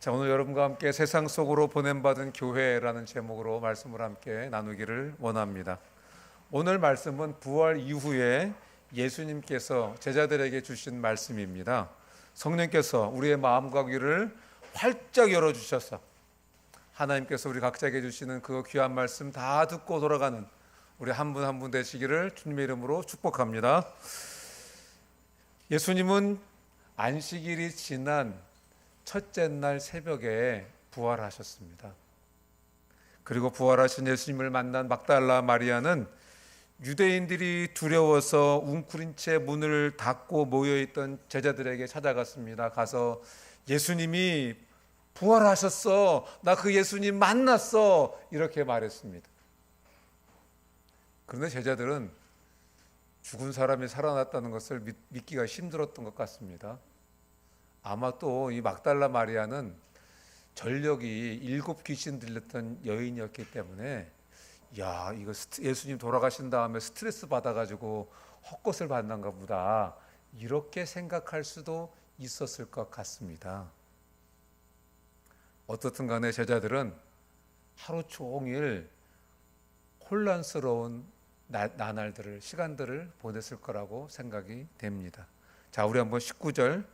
자, 오늘 여러분과 함께 세상 속으로 보냄받은 교회라는 제목으로 말씀을 함께 나누기를 원합니다. 오늘 말씀은 부활 이후에 예수님께서 제자들에게 주신 말씀입니다. 성령께서 우리의 마음과 귀를 활짝 열어주셔서 하나님께서 우리 각자에게 주시는 그 귀한 말씀 다 듣고 돌아가는 우리 한 분 한 분 되시기를 주님의 이름으로 축복합니다. 예수님은 안식일이 지난 첫째 날 새벽에 부활하셨습니다. 그리고 부활하신 예수님을 만난 막달라 마리아는 유대인들이 두려워서 웅크린 채 문을 닫고 모여있던 제자들에게 찾아갔습니다. 가서 예수님이 부활하셨어. 나 그 예수님 만났어. 이렇게 말했습니다. 그런데 제자들은 죽은 사람이 살아났다는 것을 믿기가 힘들었던 것 같습니다. 아마 또 이 막달라 마리아는 전력이 7 귀신 들렸던 여인이었기 때문에 야, 이거 예수님 돌아가신 다음에 스트레스 받아가지고 헛것을 받는가 보다 이렇게 생각할 수도 있었을 것 같습니다. 어떻든 간에 제자들은 하루 종일 혼란스러운 나날들을 시간들을 보냈을 거라고 생각이 됩니다. 자, 우리 한번 19절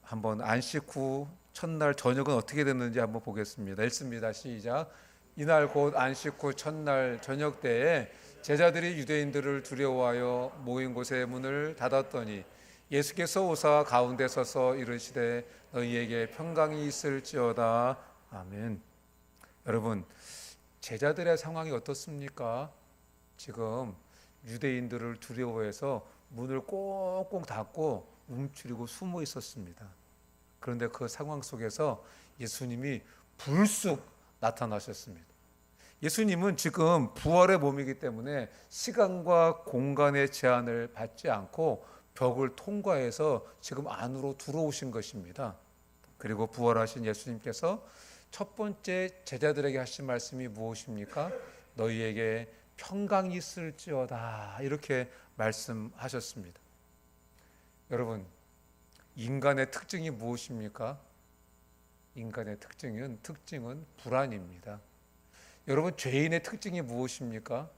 한번 안식 후 첫날 저녁은 어떻게 됐는지 한번 보겠습니다. 읽습니다. 시작. 이날 곧 안식 후 첫날 저녁 때에 제자들이 유대인들을 두려워하여 모인 곳의 문을 닫았더니 예수께서 오사 가운데 서서 이르시되 너희에게 평강이 있을지어다. 아멘. 여러분, 제자들의 상황이 어떻습니까? 지금 유대인들을 두려워해서 문을 꼭꼭 닫고 움츠리고 숨어 있었습니다. 그런데 그 상황 속에서 예수님이 불쑥 나타나셨습니다. 예수님은 지금 부활의 몸이기 때문에 시간과 공간의 제한을 받지 않고 벽을 통과해서 지금 안으로 들어오신 것입니다. 그리고 부활하신 예수님께서 첫 번째 제자들에게 하신 말씀이 무엇입니까? 너희에게 평강이 있을지어다. 이렇게 말씀하셨습니다. 여러분, 인간의 특징이 무엇입니까? 인간의 특징은 불안입니다. 여러분, 죄인의 특징이 무엇입니까?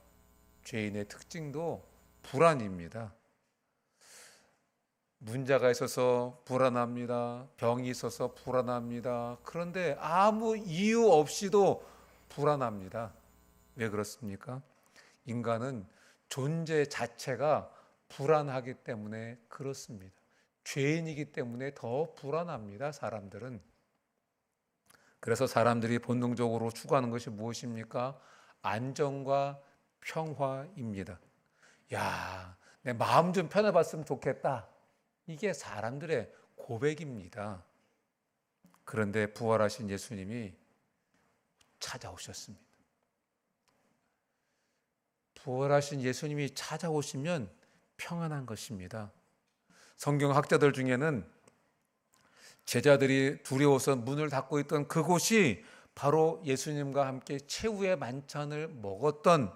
죄인의 특징도 불안입니다. 문제가 있어서 불안합니다. 병이 있어서 불안합니다. 그런데 아무 이유 없이도 불안합니다. 왜 그렇습니까? 인간은 존재 자체가 불안하기 때문에 그렇습니다. 죄인이기 때문에 더 불안합니다. 사람들은. 그래서 사람들이 본능적으로 추구하는 것이 무엇입니까? 안정과 평화입니다. 야, 내 마음 좀 편해봤으면 좋겠다. 이게 사람들의 고백입니다. 그런데 부활하신 예수님이 찾아오셨습니다. 부활하신 예수님이 찾아오시면 평안한 것입니다. 성경 학자들 중에는 제자들이 두려워서 문을 닫고 있던 그곳이 바로 예수님과 함께 최후의 만찬을 먹었던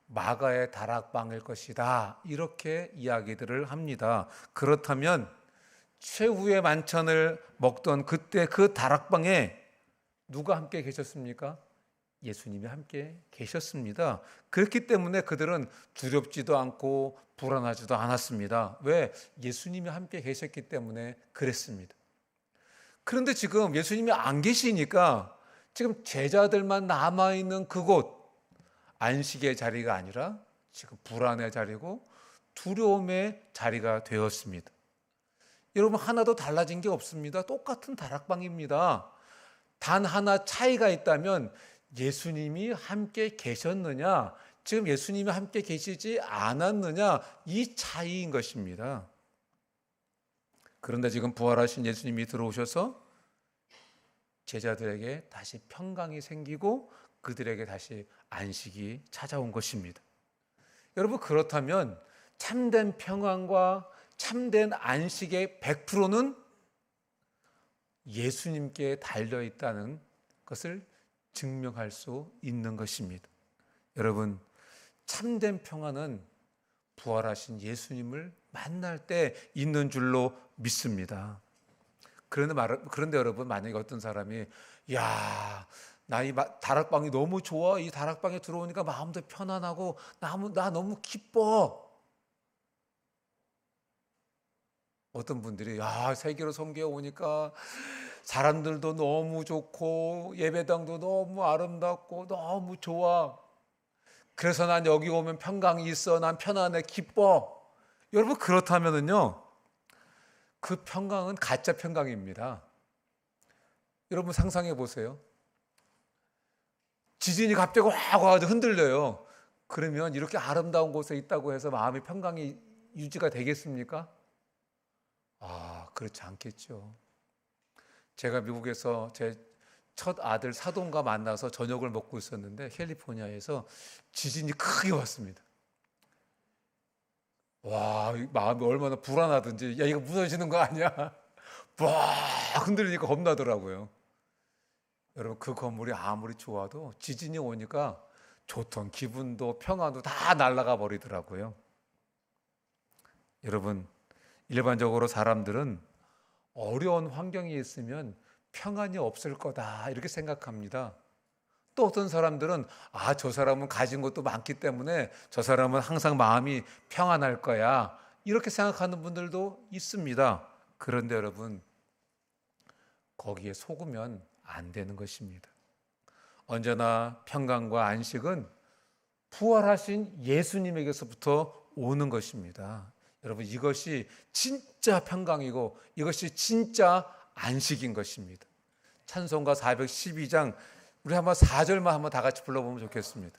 마가의 다락방일 것이다. 이렇게 이야기들을 합니다. 그렇다면 최후의 만찬을 먹던 그때 그 다락방에 누가 함께 계셨습니까? 예수님이 함께 계셨습니다. 그렇기 때문에 그들은 두렵지도 않고 불안하지도 않았습니다. 왜? 예수님이 함께 계셨기 때문에 그랬습니다. 그런데 지금 예수님이 안 계시니까 지금 제자들만 남아있는 그곳, 안식의 자리가 아니라 지금 불안의 자리고 두려움의 자리가 되었습니다. 여러분, 하나도 달라진 게 없습니다. 똑같은 다락방입니다. 단 하나 차이가 있다면 예수님이 함께 계셨느냐, 지금 예수님이 함께 계시지 않았느냐, 이 차이인 것입니다. 그런데 지금 부활하신 예수님이 들어오셔서 제자들에게 다시 평강이 생기고 그들에게 다시 안식이 찾아온 것입니다. 여러분, 그렇다면 참된 평안과 참된 안식의 100%는 예수님께 달려있다는 것을 증명할 수 있는 것입니다. 여러분, 참된 평안은 부활하신 예수님을 만날 때 있는 줄로 믿습니다. 그런데 여러분, 만약에 어떤 사람이 야, 나 이 다락방이 너무 좋아. 이 다락방에 들어오니까 마음도 편안하고 나 너무 기뻐. 어떤 분들이 세계로 선교에 오니까 사람들도 너무 좋고 예배당도 너무 아름답고 너무 좋아. 그래서 난 여기 오면 평강이 있어. 난 편안해, 기뻐. 여러분, 그렇다면은요, 그 평강은 가짜 평강입니다. 여러분 상상해 보세요. 지진이 갑자기 확 와서 흔들려요. 그러면 이렇게 아름다운 곳에 있다고 해서 마음의 평강이 유지가 되겠습니까? 그렇지 않겠죠. 제가 미국에서 제 첫 아들 사돈과 만나서 저녁을 먹고 있었는데 캘리포니아에서 지진이 크게 왔습니다. 마음이 얼마나 불안하든지, 이거 무너지는 거 아니야? 막 흔들리니까 겁나더라고요. 여러분, 그 건물이 아무리 좋아도 지진이 오니까 좋던 기분도 평안도 다 날아가 버리더라고요. 여러분, 일반적으로 사람들은 어려운 환경에 있으면 평안이 없을 거다 이렇게 생각합니다. 또 어떤 사람들은 저 사람은 가진 것도 많기 때문에 저 사람은 항상 마음이 평안할 거야 이렇게 생각하는 분들도 있습니다. 그런데 여러분, 거기에 속으면 안 되는 것입니다. 언제나 평강과 안식은 부활하신 예수님에게서부터 오는 것입니다. 여러분, 이것이 진짜 평강이고 이것이 진짜 안식인 것입니다. 찬송가 412장 우리 한번 4절만 한번 다 같이 불러보면 좋겠습니다.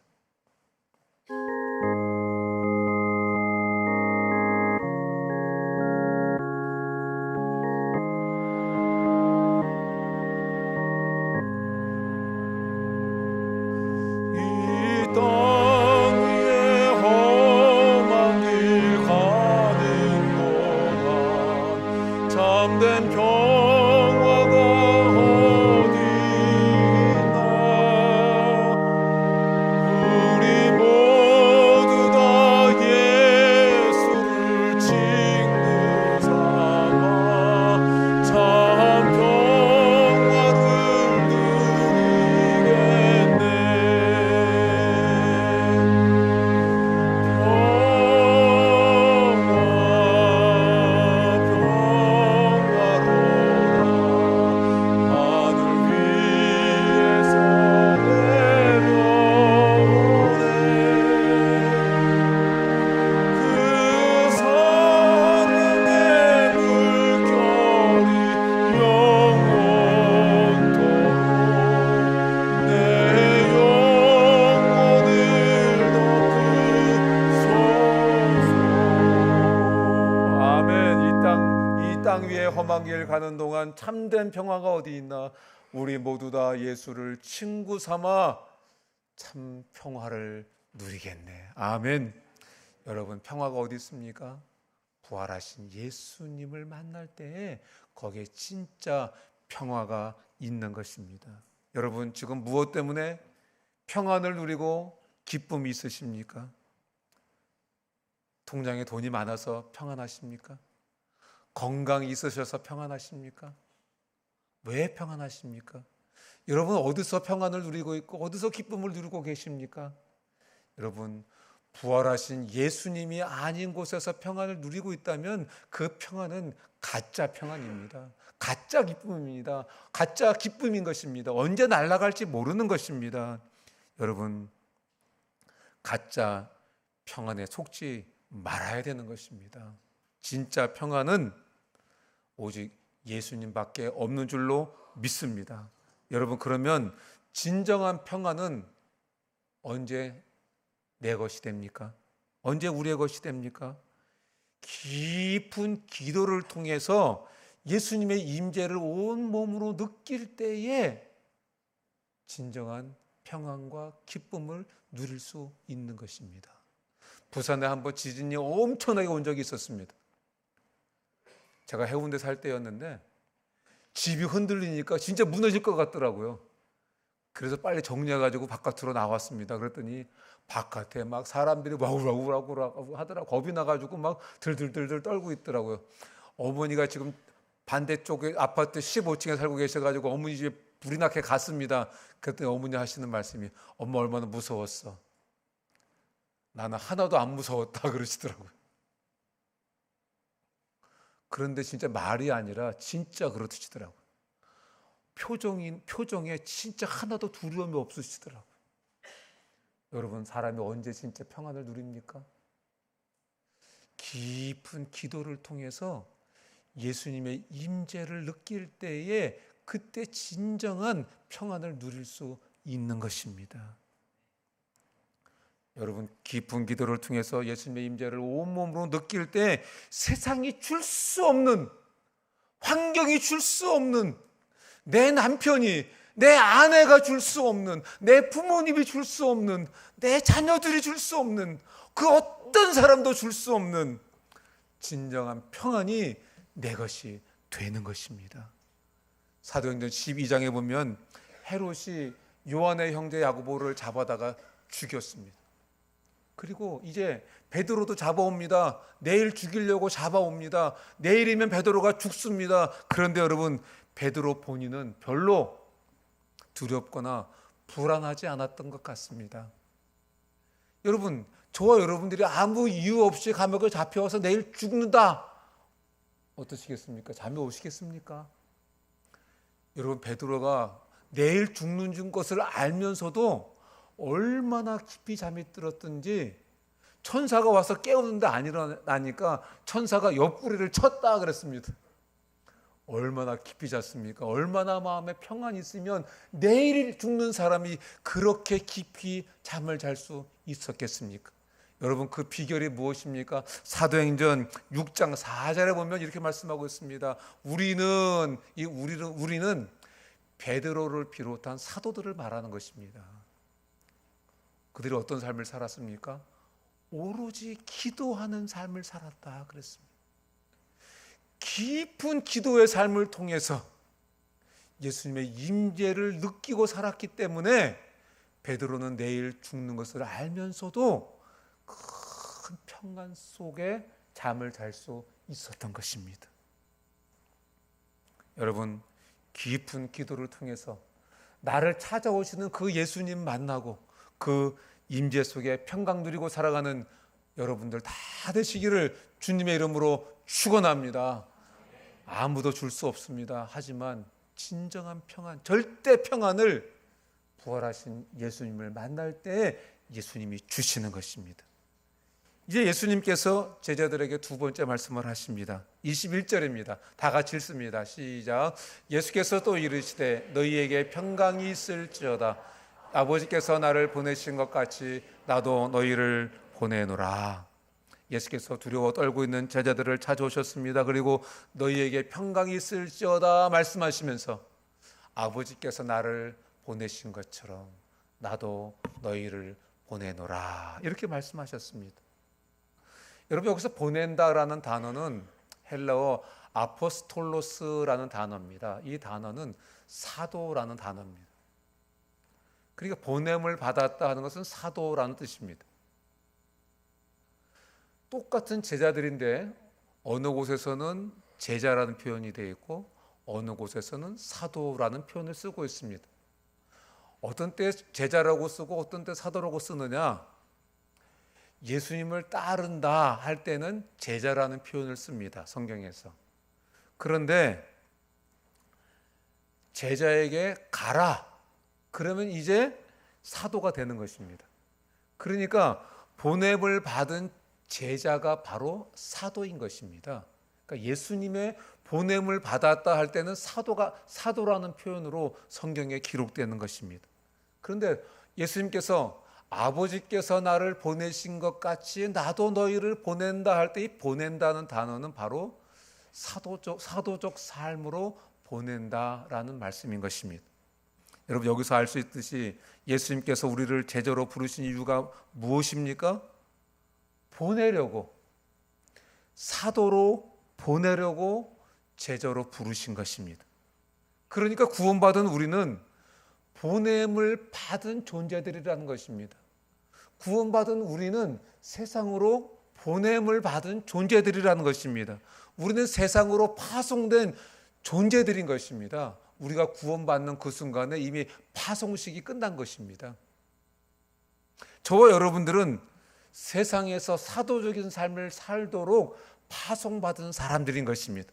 험한 길 가는 동안 참된 평화가 어디 있나? 우리 모두 다 예수를 친구 삼아 참 평화를 누리겠네. 아멘. 여러분, 평화가 어디 있습니까? 부활하신 예수님을 만날 때에 거기에 진짜 평화가 있는 것입니다. 여러분, 지금 무엇 때문에 평안을 누리고 기쁨이 있으십니까? 통장에 돈이 많아서 평안하십니까? 건강이 있으셔서 평안하십니까? 왜 평안하십니까? 여러분, 어디서 평안을 누리고 있고 어디서 기쁨을 누리고 계십니까? 여러분, 부활하신 예수님이 아닌 곳에서 평안을 누리고 있다면 그 평안은 가짜 평안입니다. 가짜 기쁨입니다. 가짜 기쁨인 것입니다. 언제 날아갈지 모르는 것입니다. 여러분, 가짜 평안에 속지 말아야 되는 것입니다. 진짜 평안은 오직 예수님밖에 없는 줄로 믿습니다. 여러분, 그러면 진정한 평안은 언제 내 것이 됩니까? 언제 우리의 것이 됩니까? 깊은 기도를 통해서 예수님의 임재를 온 몸으로 느낄 때에 진정한 평안과 기쁨을 누릴 수 있는 것입니다. 부산에 한번 지진이 엄청나게 온 적이 있었습니다. 제가 해운대 살 때였는데 집이 흔들리니까 진짜 무너질 것 같더라고요. 그래서 빨리 정리해가지고 바깥으로 나왔습니다. 그랬더니 바깥에 막 사람들이 와우라고 하더라고요. 겁이 나가지고 막 들들들들 떨고 있더라고요. 어머니가 지금 반대쪽에 아파트 15층에 살고 계셔가지고 어머니 집에 불이 나게 갔습니다. 그때 어머니 하시는 말씀이 엄마 얼마나 무서웠어. 나는 하나도 안 무서웠다 그러시더라고요. 그런데 진짜 말이 아니라 진짜 그러시더라고요. 표정에 진짜 하나도 두려움이 없으시더라고요. 여러분, 사람이 언제 진짜 평안을 누립니까? 깊은 기도를 통해서 예수님의 임재를 느낄 때에 그때 진정한 평안을 누릴 수 있는 것입니다. 여러분, 깊은 기도를 통해서 예수님의 임재를 온몸으로 느낄 때 세상이 줄 수 없는, 환경이 줄 수 없는, 내 남편이, 내 아내가 줄 수 없는, 내 부모님이 줄 수 없는, 내 자녀들이 줄 수 없는, 그 어떤 사람도 줄 수 없는 진정한 평안이 내 것이 되는 것입니다. 사도행전 12장에 보면 헤롯이 요한의 형제 야고보를 잡아다가 죽였습니다. 그리고 이제 베드로도 잡아옵니다. 내일 죽이려고 잡아옵니다. 내일이면 베드로가 죽습니다. 그런데 여러분, 베드로 본인은 별로 두렵거나 불안하지 않았던 것 같습니다. 여러분, 저와 여러분들이 아무 이유 없이 감옥에 잡혀와서 내일 죽는다, 어떠시겠습니까? 잠이 오시겠습니까? 여러분, 베드로가 내일 죽는 것을 알면서도 얼마나 깊이 잠이 들었든지 천사가 와서 깨우는데 안 일어나니까 천사가 옆구리를 쳤다 그랬습니다. 얼마나 깊이 잤습니까? 얼마나 마음에 평안이 있으면 내일 죽는 사람이 그렇게 깊이 잠을 잘 수 있었겠습니까? 여러분, 그 비결이 무엇입니까? 사도행전 6장 4절에 보면 이렇게 말씀하고 있습니다. 우리는 베드로를 비롯한 사도들을 말하는 것입니다. 그들이 어떤 삶을 살았습니까? 오로지 기도하는 삶을 살았다 그랬습니다. 깊은 기도의 삶을 통해서 예수님의 임재를 느끼고 살았기 때문에 베드로는 내일 죽는 것을 알면서도 큰 평안 속에 잠을 잘 수 있었던 것입니다. 여러분, 깊은 기도를 통해서 나를 찾아오시는 그 예수님 만나고 그 임재 속에 평강 누리고 살아가는 여러분들 다 되시기를 주님의 이름으로 축원합니다. 아무도 줄 수 없습니다. 하지만 진정한 평안, 절대 평안을 부활하신 예수님을 만날 때 예수님이 주시는 것입니다. 이제 예수님께서 제자들에게 두 번째 말씀을 하십니다. 21절입니다. 다 같이 읽습니다. 시작. 예수께서 또 이르시되 너희에게 평강이 있을지어다. 아버지께서 나를 보내신 것 같이 나도 너희를 보내노라. 예수께서 두려워 떨고 있는 제자들을 찾아오셨습니다. 그리고 너희에게 평강이 있을지어다 말씀하시면서 아버지께서 나를 보내신 것처럼 나도 너희를 보내노라, 이렇게 말씀하셨습니다. 여러분, 여기서 보낸다라는 단어는 헬라어 아포스톨로스라는 단어입니다. 이 단어는 사도라는 단어입니다. 그러니까 보냄을 받았다 하는 것은 사도라는 뜻입니다. 똑같은 제자들인데 어느 곳에서는 제자라는 표현이 되어 있고 어느 곳에서는 사도라는 표현을 쓰고 있습니다. 어떤 때 제자라고 쓰고 어떤 때 사도라고 쓰느냐? 예수님을 따른다 할 때는 제자라는 표현을 씁니다, 성경에서. 그런데 제자에게 가라, 그러면 이제 사도가 되는 것입니다. 그러니까 보냄을 받은 제자가 바로 사도인 것입니다. 그러니까 예수님의 보냄을 받았다 할 때는 사도라는 표현으로 성경에 기록되는 것입니다. 그런데 예수님께서 아버지께서 나를 보내신 것 같이 나도 너희를 보낸다 할 때 이 보낸다는 단어는 바로 사도적 삶으로 보낸다라는 말씀인 것입니다. 여러분, 여기서 알 수 있듯이 예수님께서 우리를 제자로 부르신 이유가 무엇입니까? 보내려고, 사도로 보내려고 제자로 부르신 것입니다. 그러니까 구원받은 우리는 보냄을 받은 존재들이라는 것입니다. 구원받은 우리는 세상으로 보냄을 받은 존재들이라는 것입니다. 우리는 세상으로 파송된 존재들인 것입니다. 우리가 구원받는 그 순간에 이미 파송식이 끝난 것입니다. 저와 여러분들은 세상에서 사도적인 삶을 살도록 파송받은 사람들인 것입니다.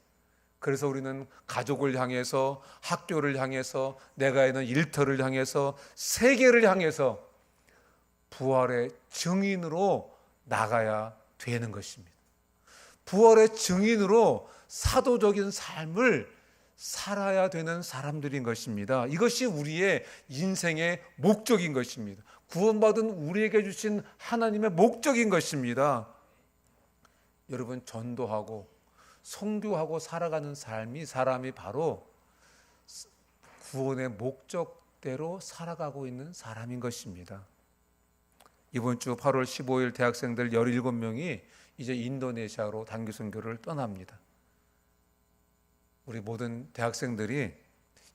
그래서 우리는 가족을 향해서, 학교를 향해서, 내가 있는 일터를 향해서, 세계를 향해서 부활의 증인으로 나가야 되는 것입니다. 부활의 증인으로 사도적인 삶을 살아야 되는 사람들인 것입니다. 이것이 우리의 인생의 목적인 것입니다. 구원받은 우리에게 주신 하나님의 목적인 것입니다. 여러분, 전도하고 선교하고 살아가는 사람이 바로 구원의 목적대로 살아가고 있는 사람인 것입니다. 이번 주 8월 15일 대학생들 17명이 이제 인도네시아로 단기 선교를 떠납니다. 우리 모든 대학생들이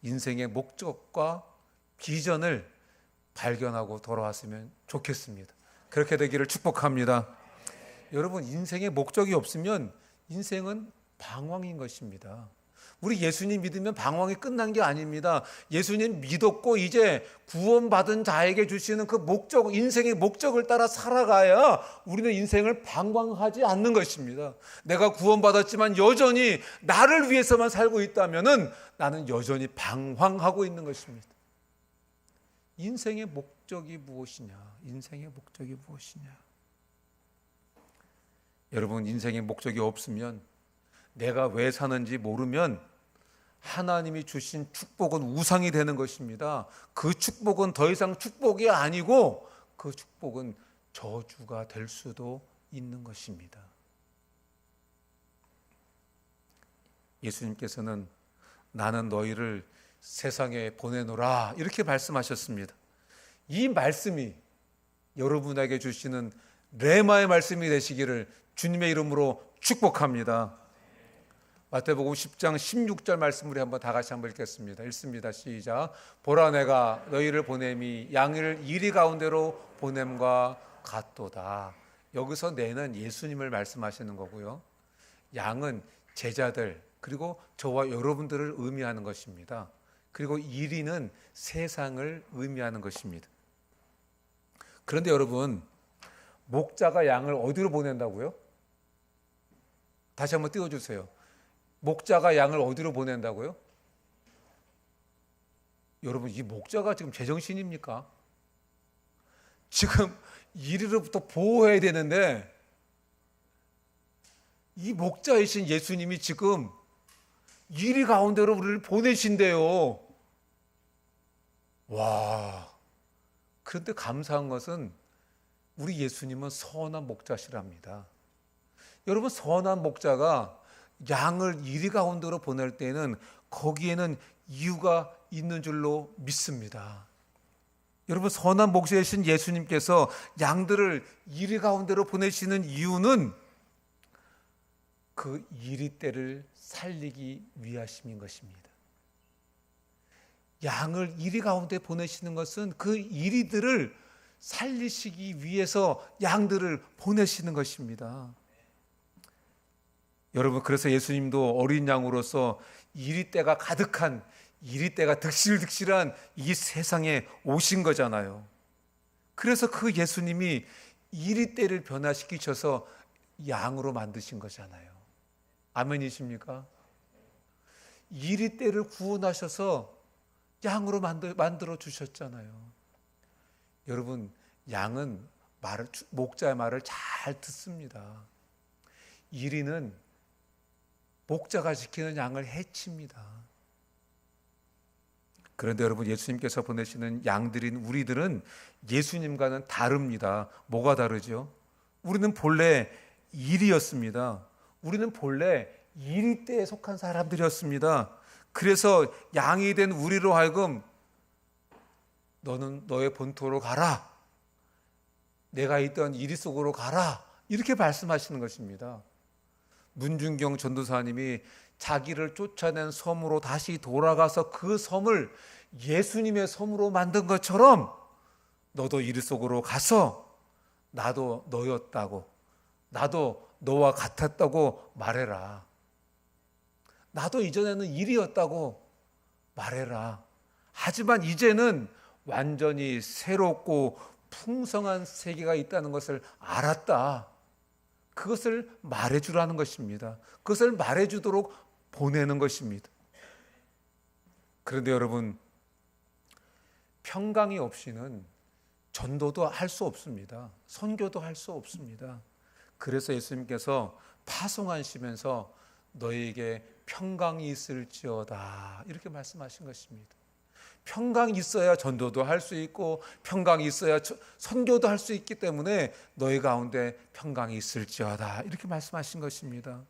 인생의 목적과 비전을 발견하고 돌아왔으면 좋겠습니다. 그렇게 되기를 축복합니다. 여러분, 인생의 목적이 없으면 인생은 방황인 것입니다. 우리 예수님 믿으면 방황이 끝난 게 아닙니다. 예수님 믿었고 이제 구원받은 자에게 주시는 그 목적, 인생의 목적을 따라 살아가야 우리는 인생을 방황하지 않는 것입니다. 내가 구원받았지만 여전히 나를 위해서만 살고 있다면은 나는 여전히 방황하고 있는 것입니다. 인생의 목적이 무엇이냐? 인생의 목적이 무엇이냐? 여러분, 인생의 목적이 없으면, 내가 왜 사는지 모르면 하나님이 주신 축복은 우상이 되는 것입니다. 그 축복은 더 이상 축복이 아니고 그 축복은 저주가 될 수도 있는 것입니다. 예수님께서는 나는 너희를 세상에 보내노라 이렇게 말씀하셨습니다. 이 말씀이 여러분에게 주시는 레마의 말씀이 되시기를 주님의 이름으로 축복합니다. 마태복음 10장 16절 말씀을 한번 다 같이 한번 읽겠습니다. 읽습니다. 시작. 보라, 내가 너희를 보냄이 양을 이리 가운데로 보냄과 같도다. 여기서 내는 예수님을 말씀하시는 거고요. 양은 제자들, 그리고 저와 여러분들을 의미하는 것입니다. 그리고 이리는 세상을 의미하는 것입니다. 그런데 여러분, 목자가 양을 어디로 보낸다고요? 다시 한번 띄워주세요. 목자가 양을 어디로 보낸다고요? 여러분, 이 목자가 지금 제정신입니까? 지금 이리로부터 보호해야 되는데 이 목자이신 예수님이 지금 이리 가운데로 우리를 보내신대요. 와, 그런데 감사한 것은 우리 예수님은 선한 목자시랍니다. 여러분, 선한 목자가 양을 이리 가운데로 보낼 때는 거기에는 이유가 있는 줄로 믿습니다. 여러분, 선한 목자이신 예수님께서 양들을 이리 가운데로 보내시는 이유는 그 이리떼를 살리기 위하심인 것입니다. 양을 이리 가운데 보내시는 것은 그 이리들을 살리시기 위해서 양들을 보내시는 것입니다. 여러분, 그래서 예수님도 어린 양으로서 이리떼가 가득한, 이리떼가 득실득실한 이 세상에 오신 거잖아요. 그래서 그 예수님이 이리떼를 변화시키셔서 양으로 만드신 거잖아요. 아멘이십니까? 이리떼를 구원하셔서 양으로 만들어 주셨잖아요. 여러분, 양은 목자의 말을 잘 듣습니다. 이리는 목자가 지키는 양을 해칩니다. 그런데 여러분, 예수님께서 보내시는 양들인 우리들은 예수님과는 다릅니다. 뭐가 다르죠? 우리는 본래 이리였습니다. 우리는 본래 이리떼에 속한 사람들이었습니다. 그래서 양이 된 우리로 하여금 너는 너의 본토로 가라, 내가 있던 이리 속으로 가라, 이렇게 말씀하시는 것입니다. 문중경 전도사님이 자기를 쫓아낸 섬으로 다시 돌아가서 그 섬을 예수님의 섬으로 만든 것처럼 너도 이리 속으로 가서 나도 너였다고, 나도 너와 같았다고 말해라. 나도 이전에는 일이었다고 말해라. 하지만 이제는 완전히 새롭고 풍성한 세계가 있다는 것을 알았다. 그것을 말해주라는 것입니다. 그것을 말해주도록 보내는 것입니다. 그런데 여러분, 평강이 없이는 전도도 할 수 없습니다. 선교도 할 수 없습니다. 그래서 예수님께서 파송하시면서 너희에게 평강이 있을지어다 이렇게 말씀하신 것입니다. 평강이 있어야 전도도 할 수 있고 평강이 있어야 선교도 할 수 있기 때문에 너희 가운데 평강이 있을지어다 이렇게 말씀하신 것입니다.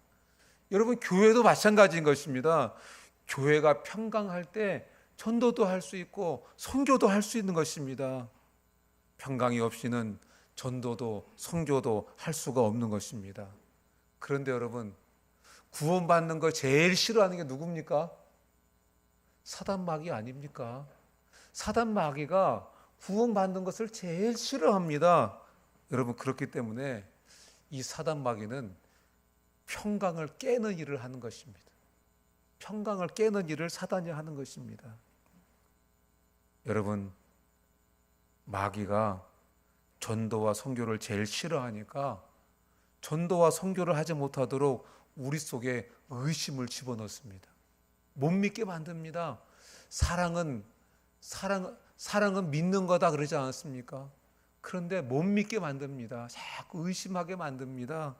여러분, 교회도 마찬가지인 것입니다. 교회가 평강할 때 전도도 할 수 있고 선교도 할 수 있는 것입니다. 평강이 없이는 전도도 선교도 할 수가 없는 것입니다. 그런데 여러분, 구원받는 거 제일 싫어하는 게 누굽니까? 사단 마귀 아닙니까? 사단 마귀가 구원받는 것을 제일 싫어합니다. 여러분, 그렇기 때문에 이 사단 마귀는 평강을 깨는 일을 하는 것입니다. 평강을 깨는 일을 사단이 하는 것입니다. 여러분, 마귀가 전도와 선교를 제일 싫어하니까 전도와 선교를 하지 못하도록 우리 속에 의심을 집어넣습니다. 못 믿게 만듭니다. 사랑은 믿는 거다 그러지 않았습니까? 그런데 못 믿게 만듭니다. 자꾸 의심하게 만듭니다.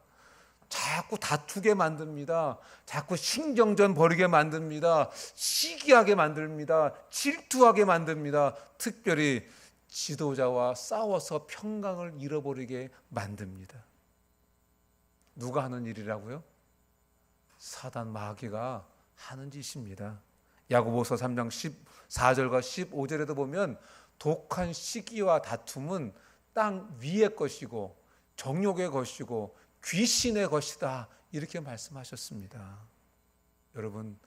자꾸 다투게 만듭니다. 자꾸 신경전 벌이게 만듭니다. 시기하게 만듭니다. 질투하게 만듭니다. 특별히 지도자와 싸워서 평강을 잃어버리게 만듭니다. 누가 하는 일이라고요? 사단 마귀가 하는 짓입니다. 야고보서 3장 14절과 15절에도 보면 독한 시기와 다툼은 땅 위의 것이고 정욕의 것이고 귀신의 것이다 이렇게 말씀하셨습니다. 여러분,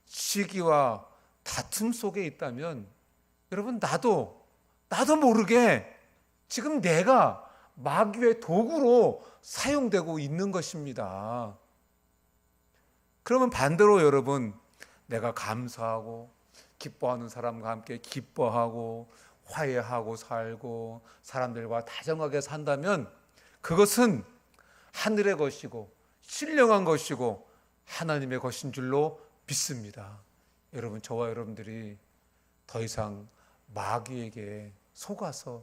시기와 다툼 속에 있다면 여러분, 나도 모르게 지금 내가 마귀의 도구로 사용되고 있는 것입니다. 그러면 반대로 여러분, 내가 감사하고 기뻐하는 사람과 함께 기뻐하고 화해하고 살고 사람들과 다정하게 산다면 그것은 하늘의 것이고 신령한 것이고 하나님의 것인 줄로 믿습니다. 여러분, 저와 여러분들이 더 이상 마귀에게 속아서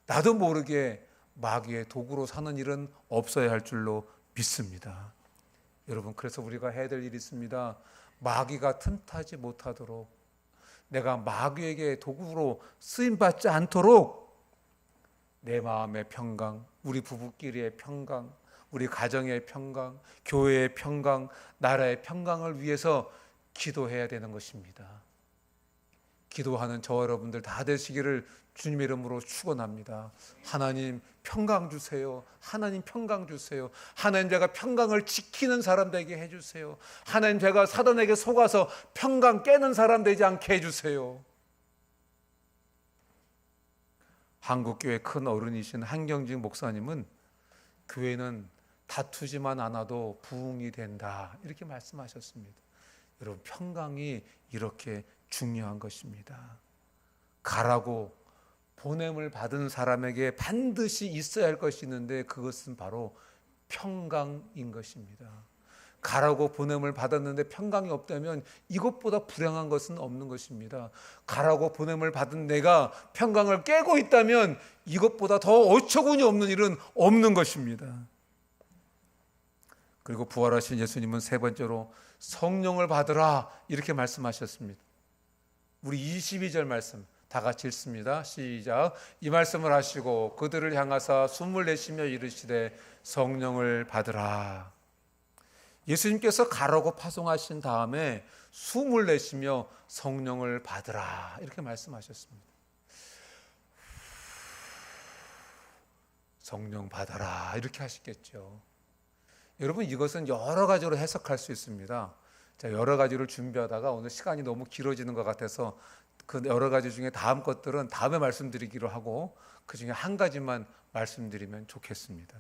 나도 모르게 마귀의 도구로 사는 일은 없어야 할 줄로 믿습니다. 여러분, 그래서 우리가 해야 될 일이 있습니다. 마귀가 틈타지 못하도록, 내가 마귀에게 도구로 쓰임받지 않도록 내 마음의 평강, 우리 부부끼리의 평강, 우리 가정의 평강, 교회의 평강, 나라의 평강을 위해서 기도해야 되는 것입니다. 기도하는 저와 여러분들 다 되시기를 주님의 이름으로 축원합니다. 하나님 평강 주세요. 하나님 평강 주세요. 하나님, 제가 평강을 지키는 사람 되게 해주세요. 하나님, 제가 사단에게 속아서 평강 깨는 사람 되지 않게 해주세요. 한국교회 큰 어른이신 한경직 목사님은 교회는 다투지만 않아도 부흥이 된다 이렇게 말씀하셨습니다. 여러분, 평강이 이렇게 중요한 것입니다. 가라고 보냄을 받은 사람에게 반드시 있어야 할 것이 있는데 그것은 바로 평강인 것입니다. 가라고 보냄을 받았는데 평강이 없다면 이것보다 불행한 것은 없는 것입니다. 가라고 보냄을 받은 내가 평강을 깨고 있다면 이것보다 더 어처구니 없는 일은 없는 것입니다. 그리고 부활하신 예수님은 세 번째로 성령을 받으라 이렇게 말씀하셨습니다. 우리 22절 말씀 다 같이 읽습니다. 시작. 이 말씀을 하시고 그들을 향하사 숨을 내쉬며 이르시되 성령을 받으라. 예수님께서 가라고 파송하신 다음에 숨을 내쉬며 성령을 받으라 이렇게 말씀하셨습니다. 성령 받아라 이렇게 하시겠죠. 여러분, 이것은 여러 가지로 해석할 수 있습니다. 자, 여러 가지를 준비하다가 오늘 시간이 너무 길어지는 것 같아서 그 여러 가지 중에 다음 것들은 다음에 말씀드리기로 하고 그 중에 한 가지만 말씀드리면 좋겠습니다.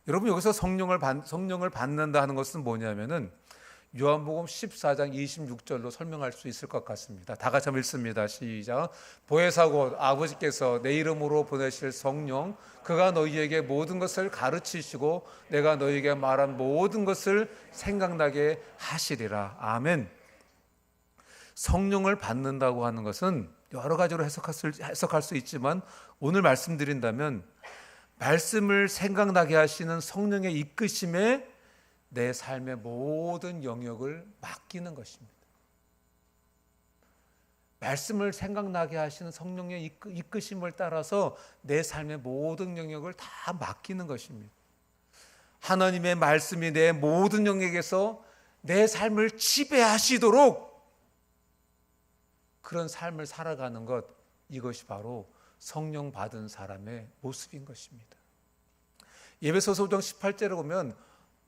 여러분, 여기서 성령을 받는다 하는 것은 뭐냐면은 요한복음 14장 26절로 설명할 수 있을 것 같습니다. 다 같이 한번 읽습니다. 시작. 보혜사 곧 아버지께서 내 이름으로 보내실 성령 그가 너희에게 모든 것을 가르치시고 내가 너희에게 말한 모든 것을 생각나게 하시리라. 아멘. 성령을 받는다고 하는 것은 여러 가지로 해석할 수 있지만 오늘 말씀드린다면 말씀을 생각나게 하시는 성령의 이끄심에 내 삶의 모든 영역을 맡기는 것입니다. 말씀을 생각나게 하시는 성령의 이끄심을 따라서 내 삶의 모든 영역을 다 맡기는 것입니다. 하나님의 말씀이 내 모든 영역에서 내 삶을 지배하시도록 그런 삶을 살아가는 것, 이것이 바로 성령 받은 사람의 모습인 것입니다. 에베소서 5장 18절에 보면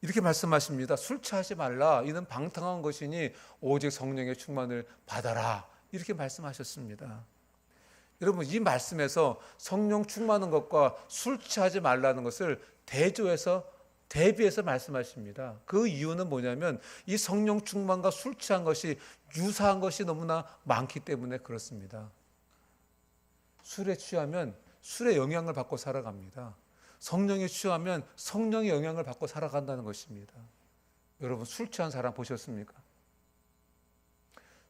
이렇게 말씀하십니다. 술 취하지 말라. 이는 방탕한 것이니 오직 성령의 충만을 받아라. 이렇게 말씀하셨습니다. 여러분, 이 말씀에서 성령 충만한 것과 술 취하지 말라는 것을 대비해서 말씀하십니다. 그 이유는 뭐냐면 이 성령 충만과 술 취한 것이 유사한 것이 너무나 많기 때문에 그렇습니다. 술에 취하면 술의 영향을 받고 살아갑니다. 성령에 취하면 성령의 영향을 받고 살아간다는 것입니다. 여러분, 술 취한 사람 보셨습니까?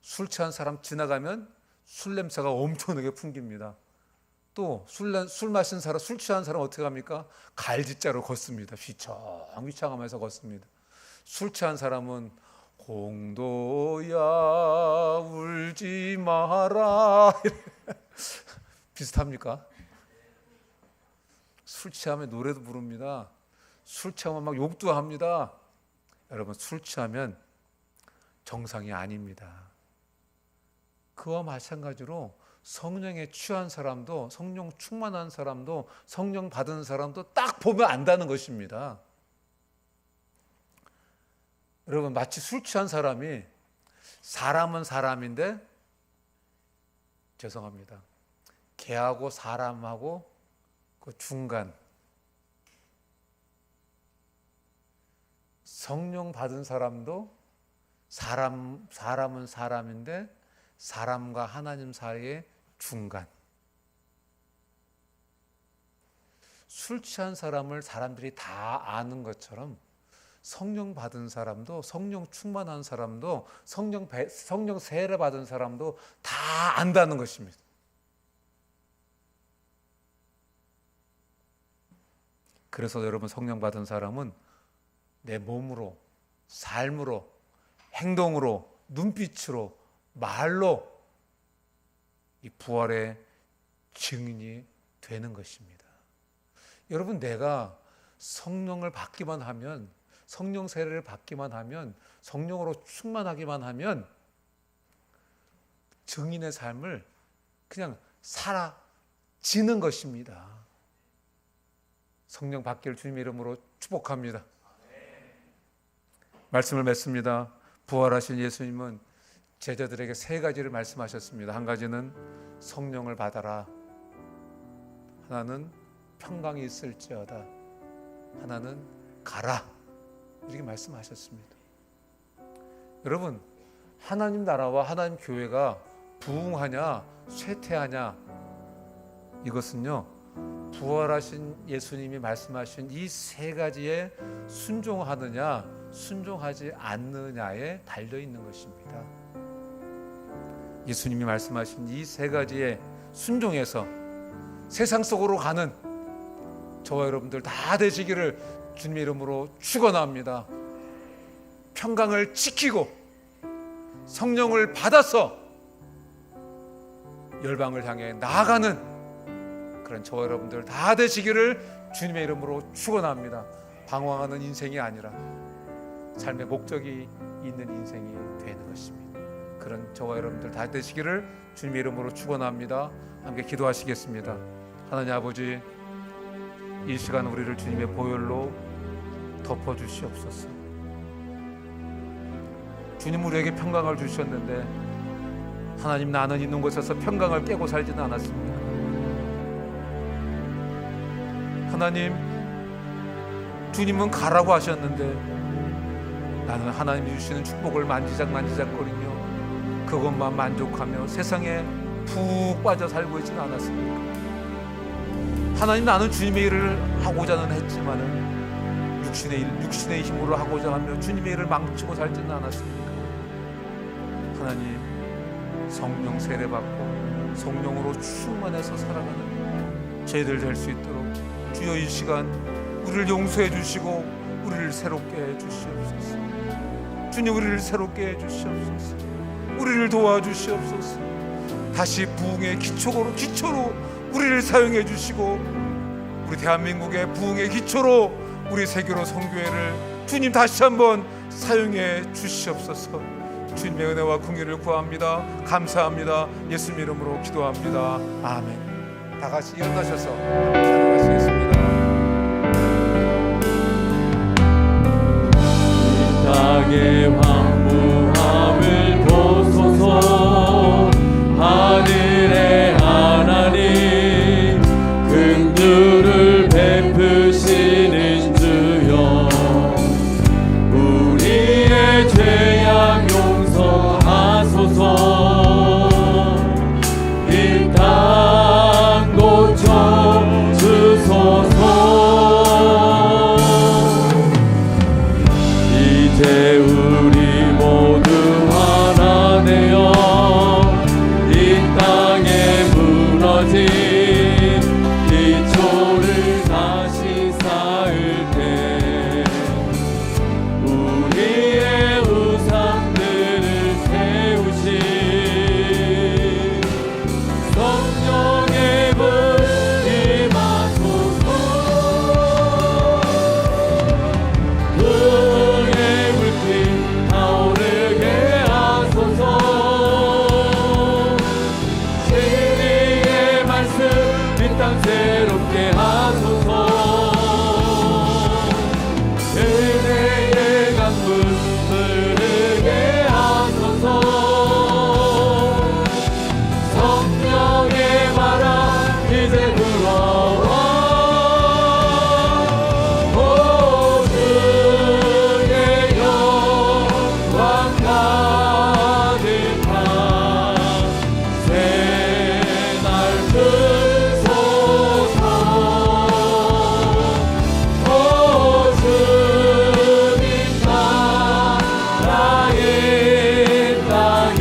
술 취한 사람 지나가면 술 냄새가 엄청나게 풍깁니다. 또 술 마신 사람, 술 취한 사람 어떻게 합니까? 갈짓자로 걷습니다. 휘청휘청하면서 걷습니다. 술 취한 사람은 공도야 울지 마라 비슷합니까? 술 취하면 노래도 부릅니다. 술 취하면 막 욕도 합니다. 여러분, 술 취하면 정상이 아닙니다. 그와 마찬가지로 성령에 취한 사람도, 성령 충만한 사람도, 성령 받은 사람도 딱 보면 안다는 것입니다. 여러분, 마치 술 취한 사람이 사람은 사람인데, 죄송합니다, 개하고 사람하고 그 중간, 성령 받은 사람도 사람은 사람인데 사람과 하나님 사이의 중간. 술 취한 사람을 사람들이 다 아는 것처럼 성령 받은 사람도, 성령 충만한 사람도, 성령 세례 받은 사람도 다 안다는 것입니다. 그래서 여러분, 성령 받은 사람은 내 몸으로, 삶으로, 행동으로, 눈빛으로, 말로 이 부활의 증인이 되는 것입니다. 여러분, 내가 성령을 받기만 하면, 성령 세례를 받기만 하면, 성령으로 충만하기만 하면 증인의 삶을 그냥 살아지는 것입니다. 성령 받기를 주님의 이름으로 축복합니다. 말씀을 맺습니다. 부활하신 예수님은 제자들에게 세 가지를 말씀하셨습니다. 한 가지는 성령을 받아라. 하나는 평강이 있을지어다. 하나는 가라. 이렇게 말씀하셨습니다. 여러분, 하나님 나라와 하나님 교회가 부흥하냐 쇠퇴하냐, 이것은요, 부활하신 예수님이 말씀하신 이 세 가지에 순종하느냐 순종하지 않느냐에 달려있는 것입니다. 예수님이 말씀하신 이 세 가지에 순종해서 세상 속으로 가는 저와 여러분들 다 되시기를 주님의 이름으로 축원합니다. 평강을 지키고 성령을 받아서 열방을 향해 나아가는 그런 저와 여러분들 다 되시기를 주님의 이름으로 축원합니다. 방황하는 인생이 아니라 삶의 목적이 있는 인생이 되는 것입니다. 그런 저와 여러분들 다 되시기를 주님의 이름으로 축원합니다. 함께 기도하시겠습니다. 하나님 아버지, 이 시간 우리를 주님의 보혈로 덮어주시옵소서. 주님, 우리에게 평강을 주셨는데 하나님, 나는 있는 곳에서 평강을 깨고 살지는 않았습니까? 하나님, 주님은 가라고 하셨는데 나는 하나님이 주시는 축복을 만지작거리며 그것만 만족하며 세상에 푹 빠져 살고 있지는 않았습니까? 하나님, 나는 주님의 일을 하고자는 했지만은 육신의 힘으로 하고자 하며 주님의 일을 망치고 살지는 않았습니까? 하나님, 성령 세례받고 성령으로 충만해서 살아가는 저희들 될 수 있도록 주여 이 시간 우리를 용서해 주시고 우리를 새롭게 해 주시옵소서. 주님, 우리를 새롭게 해 주시옵소서. 우리를 도와주시옵소서. 다시 부흥의 기초로 우리를 사용해 주시고 우리 대한민국의 부흥의 기초로 우리 세계로 선교회를 주님 다시 한번 사용해 주시옵소서. 주님의 은혜와 긍휼을 구합니다. 감사합니다. 예수님 이름으로 기도합니다. 아멘. 다 같이 일어나셔서 찬양하시겠습니다. 이 땅의 황무함을 보소서. 하늘의 하나님, 긍휼을 베푸시는 주여, 우리의 죄악 용서하소서. 이 땅 고쳐 주소서. 이제 우리 모두 하나 되어 이 땅에 무너진 기초를 다시 쌓을 때 우리의 우상들을 세우신 성령의 불 임하소서. 부흥의 불빛 타오르게 하소서. 진리의 말씀 이 땅 새롭게 하소서. 은혜의 강물 흐르게 하소서. 성령의 바람 이제 불어와. 오 주의 영광 가득한 새날 들소서. 오 주님 나라의 땅에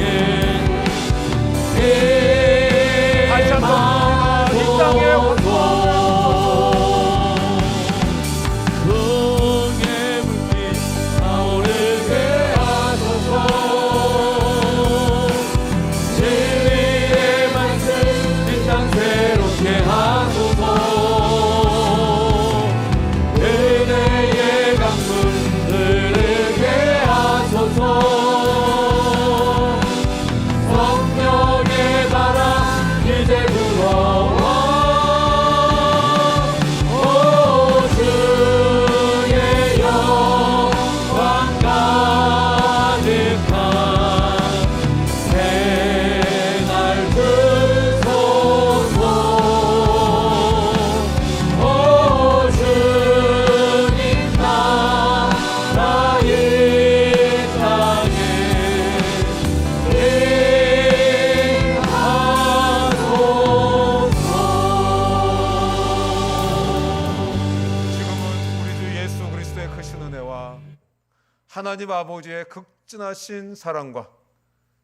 다시 한번 이 땅에 부흥의 불빛 타오르게 하소서. 진리의 말씀 이 땅 새롭게 하소서. 은혜의 강물 흐르게 하소서. 성령의 바람 이제 불어와. 오 주의 영광 가득한 새날 들소서. 오 주님 나라의 땅에 지금은 우리 주 예수 그리스도의 크신 은혜와 하나님 아버지의 극진하신 사랑과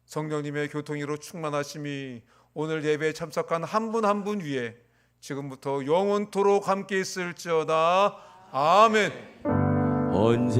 성령님의 교통으로 충만하심이 오늘 예배에 참석한 한 분 한 분 위에 지금부터 영원토록 함께 있을지어다. 아멘. 언제